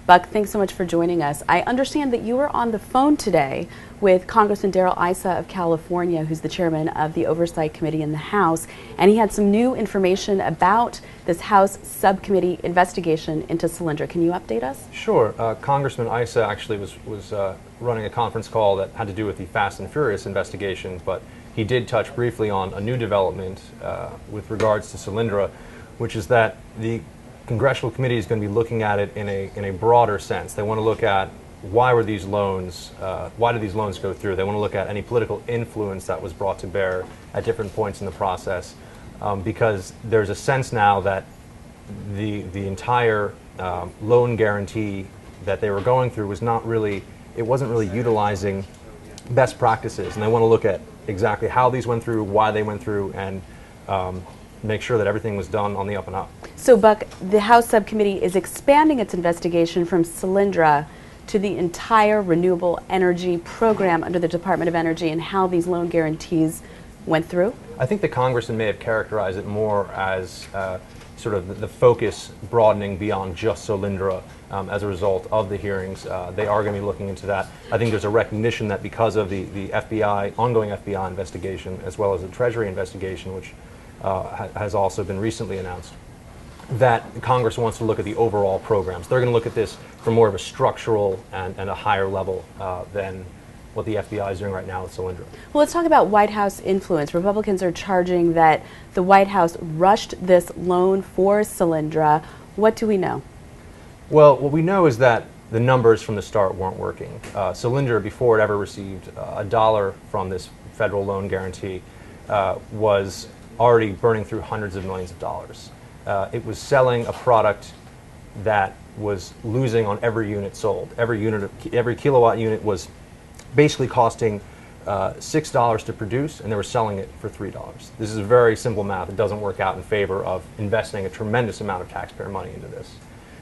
Buck, thanks so much for joining us. I understand that you were on the phone today with Congressman Darrell Issa of California, who's the chairman of the Oversight Committee in the House, and he had some new information about this House subcommittee investigation into Solyndra. Can you update us? Sure. Congressman Issa actually was running a conference call that had to do with the Fast and Furious investigation, but he did touch briefly on a new development with regards to Solyndra, which is that the Congressional Committee is going to be looking at it in a broader sense. They want to look at why did these loans go through? They want to look at any political influence that was brought to bear at different points in the process, because there's a sense now that the entire loan guarantee that they were going through wasn't really utilizing best practices, and they want to look at exactly how these went through, why they went through, and make sure that everything was done on the up and up. So, Buck, the House subcommittee is expanding its investigation from Solyndra to the entire renewable energy program under the Department of Energy and how these loan guarantees went through? I think the congressman may have characterized it more as sort of the focus broadening beyond just Solyndra as a result of the hearings. They are going to be looking into that. I think there's a recognition that because of the FBI, ongoing FBI investigation, as well as the Treasury investigation, which has also been recently announced, that Congress wants to look at the overall programs. They're going to look at this from more of a structural and a higher level than what the FBI is doing right now with Solyndra. Well, let's talk about White House influence. Republicans are charging that the White House rushed this loan for Solyndra. What do we know? Well, what we know is that the numbers from the start weren't working. Solyndra, before it ever received a dollar from this federal loan guarantee, was already burning through hundreds of millions of dollars. It was selling a product that was losing on every unit sold. Every kilowatt unit was basically costing $6 to produce, and they were selling it for $3. This is very simple math. It doesn't work out in favor of investing a tremendous amount of taxpayer money into this.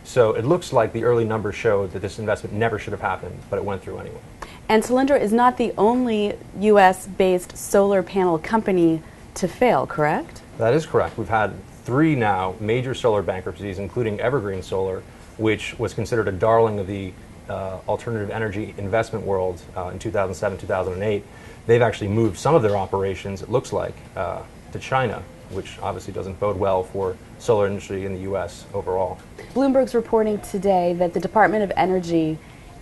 So it looks like the early numbers showed that this investment never should have happened, but it went through anyway. And Solyndra is not the only U.S.-based solar panel company to fail, correct? That is correct. We've had 3 now major solar bankruptcies, including Evergreen Solar, which was considered a darling of the alternative energy investment world in 2007, 2008. They've actually moved some of their operations, it looks like, to China, which obviously doesn't bode well for solar industry in the U.S. overall. Bloomberg's reporting today that the Department of Energy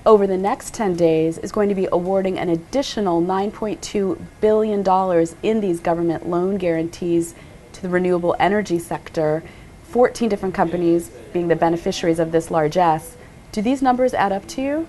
over the next 10 days is going to be awarding an additional $9.2 billion in these government loan guarantees to the renewable energy sector, 14 different companies being the beneficiaries of this largesse. Do these numbers add up to you?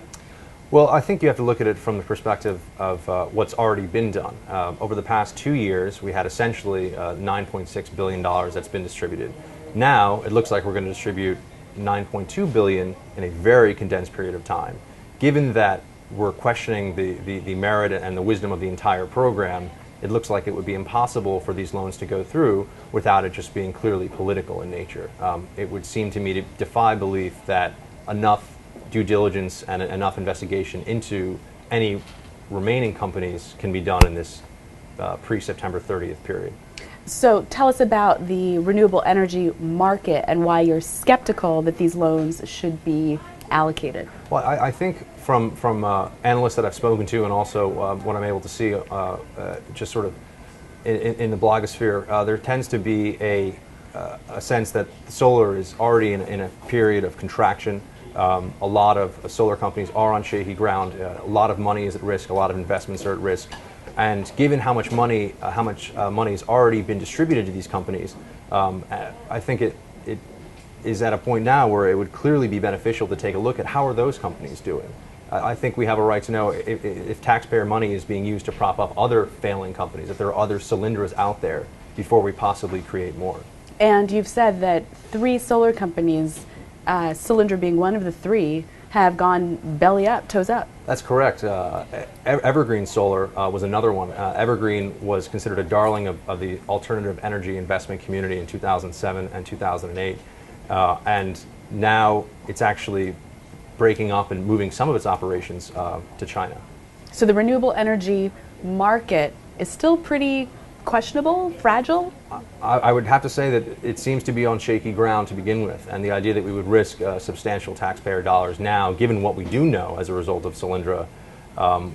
Well, I think you have to look at it from the perspective of what's already been done. Over the past 2 years, we had essentially $9.6 billion that's been distributed. Now, it looks like we're going to distribute $9.2 billion in a very condensed period of time. Given that we're questioning the merit and the wisdom of the entire program, it looks like it would be impossible for these loans to go through without it just being clearly political in nature. It would seem to me to defy belief that enough due diligence and enough investigation into any remaining companies can be done in this pre-September 30th period. So tell us about the renewable energy market and why you're skeptical that these loans should be allocated. Well, I think from analysts that I've spoken to, and also what I'm able to see just sort of in the blogosphere, there tends to be a sense that solar is already in a period of contraction. A lot of solar companies are on shaky ground. A lot of money is at risk. A lot of investments are at risk. And given how much money has already been distributed to these companies, I think it is at a point now where it would clearly be beneficial to take a look at how are those companies doing. I think we have a right to know if taxpayer money is being used to prop up other failing companies, if there are other Solyndras out there, before we possibly create more. And you've said that 3 solar companies, Solyndra being one of the 3, have gone belly up, toes up. That's correct. Evergreen Solar was another one. Evergreen was considered a darling of the alternative energy investment community in 2007 and 2008. And now it's actually breaking up and moving some of its operations to China. So the renewable energy market is still pretty questionable, fragile? I would have to say that it seems to be on shaky ground to begin with, and the idea that we would risk substantial taxpayer dollars now, given what we do know as a result of Solyndra,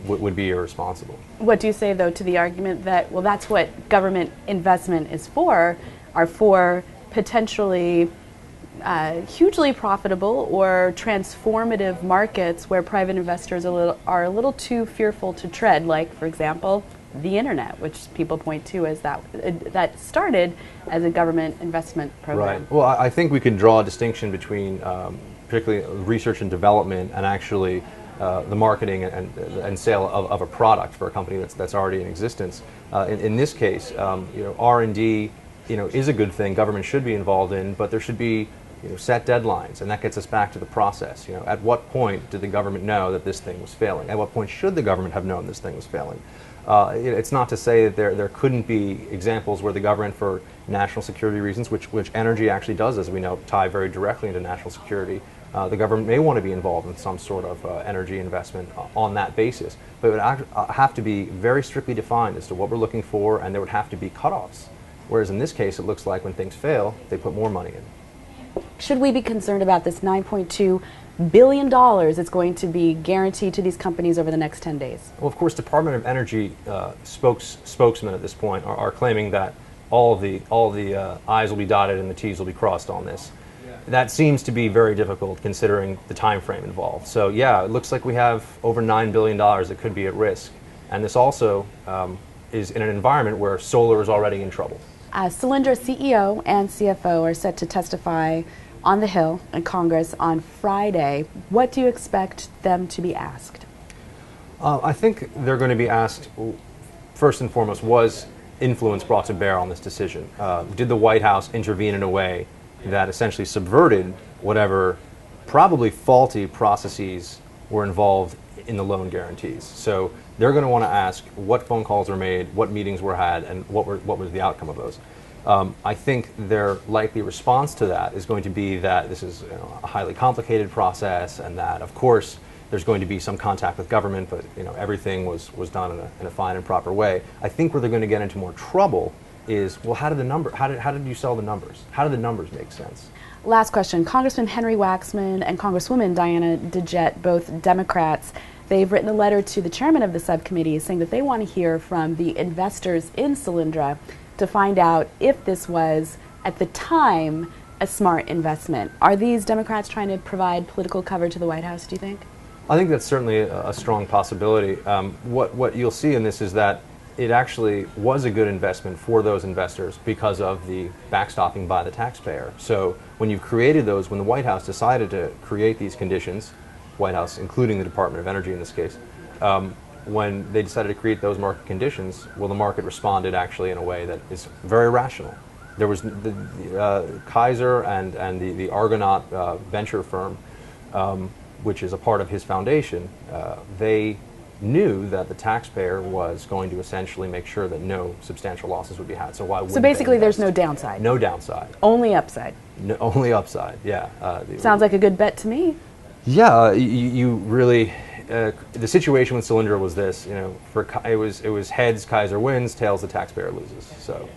would be irresponsible. What do you say, though, to the argument that, well, that's what government investment is for, are for potentially hugely profitable or transformative markets where private investors are a little too fearful to tread, like, for example, the internet, which people point to as that started as a government investment program. Right. Well, I think we can draw a distinction between particularly research and development and actually the marketing and sale of a product for a company that's already in existence. In this case, R&D, is a good thing. Government should be involved in, but there should be set deadlines, and that gets us back to the process. At what point did the government know that this thing was failing? At what point should the government have known this thing was failing? It's not to say that there couldn't be examples where the government, for national security reasons, which energy actually does, as we know, tie very directly into national security, the government may want to be involved in some sort of energy investment on that basis. But it would have to be very strictly defined as to what we're looking for, and there would have to be cutoffs. Whereas in this case, it looks like when things fail, they put more money in. Should we be concerned about this $9.2 billion that's going to be guaranteed to these companies over the next 10 days? Well, of course, Department of Energy spokesmen at this point are claiming that all of the I's will be dotted and the T's will be crossed on this. That seems to be very difficult considering the time frame involved. So yeah, it looks like we have over $9 billion that could be at risk. And this also is in an environment where solar is already in trouble. Solyndra CEO and CFO are set to testify on the Hill in Congress on Friday. What do you expect them to be asked? I think they're going to be asked, first and foremost, was influence brought to bear on this decision? Did the White House intervene in a way that essentially subverted whatever probably faulty processes were involved in the loan guarantees? So they're going to want to ask what phone calls were made, what meetings were had, and what was the outcome of those. I think their likely response to that is going to be that this is a highly complicated process, and that, of course, there's going to be some contact with government, but everything was done in a fine and proper way. I think where they're going to get into more trouble is, well, how did you sell the numbers? How did the numbers make sense? Last question. Congressman Henry Waxman and Congresswoman Diana DeJette, both Democrats, they've written a letter to the chairman of the subcommittee saying that they want to hear from the investors in Solyndra to find out if this was, at the time, a smart investment. Are these Democrats trying to provide political cover to the White House, do you think? I think that's certainly a strong possibility. What you'll see in this is that it actually was a good investment for those investors because of the backstopping by the taxpayer. So when you've created those, when the White House decided to create these conditions, White House, including the Department of Energy in this case, when they decided to create those market conditions, well, the market responded actually in a way that is very rational. There was Kaiser and the Argonaut venture firm, which is a part of his foundation, they knew that the taxpayer was going to essentially make sure that no substantial losses would be had. So why would So basically there's no downside? No downside. Only upside? No, only upside, yeah. Sounds like a good bet to me. Yeah, you really, the situation with Solyndra was this, it was heads, Kaiser wins, tails, the taxpayer loses. So